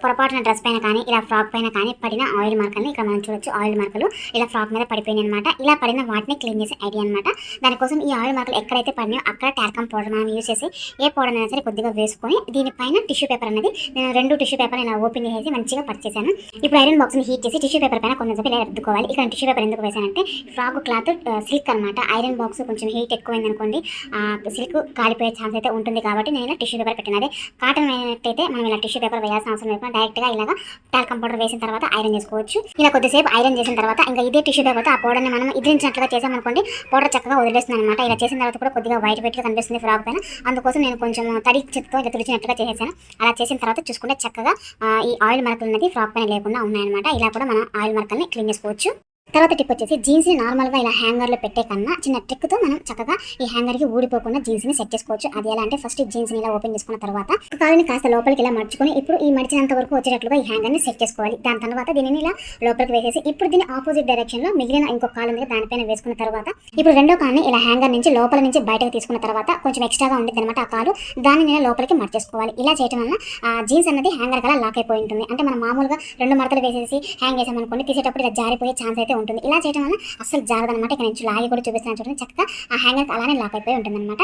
పొరపాటున డ్రెస్ పైన కానీ ఇలా ఫ్రాక్ పైన కానీ పడిన ఆయిల్ మార్కర్ని ఇక్కడ మనం చూడొచ్చు. ఆయిల్ మార్కలు ఇలా ఫ్రాక్ మీద పడిపోయినాయి అనమాట. ఇలా పడిన వాటిని క్లీన్ చేసే ఐడియా అనమాట. దానికోసం ఈ ఆయిల్ మార్కలు ఎక్కడైతే పడినాయో అక్కడ టాల్కమ్ పౌడర్ మనం యూజ్ చేసి ఏ పౌడర్ అయినా సరే కొద్దిగా వేసుకొని దీనిపైన టిష్యూ పేపర్ అనేది నేను 2 టిష్యూ పేపర్ ఇలా ఓపెన్ చేసి మంచిగా పర్చేసాను. ఇప్పుడు ఐరన్ బాక్స్ని హీట్ చేసి టిష్యూ పేపర్ పైన కొంచెం ఇలా రుద్దుకోవాలి. ఇక్కడ టిష్యూ పేపర్ ఎందుకు వేసానంటే ఫ్రాక్ క్లాత్ సిల్క్ అనమాట. ఐరన్ బాక్స్ కొంచెం హీట్ ఎక్కువైంది అనుకోండి సిల్క్ కాలిపోయే ఛాన్స్ అయితే ఉంటుంది కాబట్టి నేను ఇలా టిష్యూ పేపర్ పెట్టిన. అదే కాటన్ అయినట్టయితే మనం ఇలా టిష్యూ పేపర్ వేయాల్సిన అవసరం లేకుండా డైరెక్ట్గా ఇలాగా టాల్కమ్ పౌడర్ వేసిన తర్వాత ఐరన్ చేసుకోవచ్చు. ఇలా కొద్దిసేపు ఐరన్ చేసిన తర్వాత ఇంకా ఇదే టిష్యూ పేపర్తో ఆ పౌడర్ని మనం ఇదిలించినట్లుగా చేసామనుకోండి పౌడర్ చక్కగా వదిలేస్తుంది అనమాట. ఇలా చేసిన తర్వాత కూడా కొద్దిగా వైట్ గా కనిపిస్తుంది ఫ్రాక్ పైన. అందుకోసం నేను కొంచెం తడి చేతితో ఇలా తుడిచినట్టుగా చేసేసాను. అలా చేసిన తర్వాత చూసుకుంటే చక్కగా ఈ ఆయిల్ మార్కులు అనేది ఫ్రాక్ పైన లేకుండా ఉన్నాయన్నమాట. ఇలా కూడా మనం ఆయిల్ మార్కుల్ని క్లీన్ చేసుకోవచ్చు. తర్వాత టిప్ వచ్చేసి జీన్స్ని నార్మల్గా ఇలా హ్యాంగర్లో పెట్టే కన్నా చిన్న ట్రిక్తో మనం చక్కగా ఈ హ్యాంగర్కి ఊడిపోకుండా జీన్స్ని సెట్ చేసుకోవచ్చు. అది ఎలా అంటే ఫస్ట్ జీన్స్ని ఇలా ఓపెన్ చేసుకున్న తర్వాత కాలుని కాస్త లోపలికి ఇలా మర్చుకొని ఇప్పుడు ఈ మడిచినంత వరకు వచ్చేటట్లుగా ఈ హ్యాంగర్ని సెట్ చేసుకోవాలి. దాని తర్వాత దీనిని ఇలా లోపలికి వేసేసి ఇప్పుడు దీన్ని ఆపోజిట్ డైరెక్షన్లో మిగిలిన ఇంకొక కాలు ఉంది దానిపైన వేసుకున్న తర్వాత ఇప్పుడు రెండో కాలుని ఇలా హ్యాంగర్ నుంచి లోపల నుంచి బయటకు తీసుకున్న తర్వాత కొంచెం ఎక్స్ట్రాగా ఉంటుంది అనమాట ఆ కాలు. దాన్ని నేను లోపలికి మర్చేసుకోవాలి. ఇలా చేయడం వల్ల జీన్స్ అనేది హ్యాంగర్ కలా లాక్ అయిపోయి ఉంటుంది. అంటే మనం మామూలుగా 2 మడతలు వేసేసి హ్యాంగ్ చేసామనుకోండి తీసేటప్పుడు ఇలా జారిపోయే ఛాన్స్ అయితే ఉంటుంది. ఇలా చేయడం వల్ల అసలు జారదనమాట. ఇక్కడ నుంచి లాగి కూడా చూపిస్తాను చూడండి. చక్కగా ఆ హ్యాంగర్ అలానే లాక్ అయిపోయి ఉంటుంది అనమాట.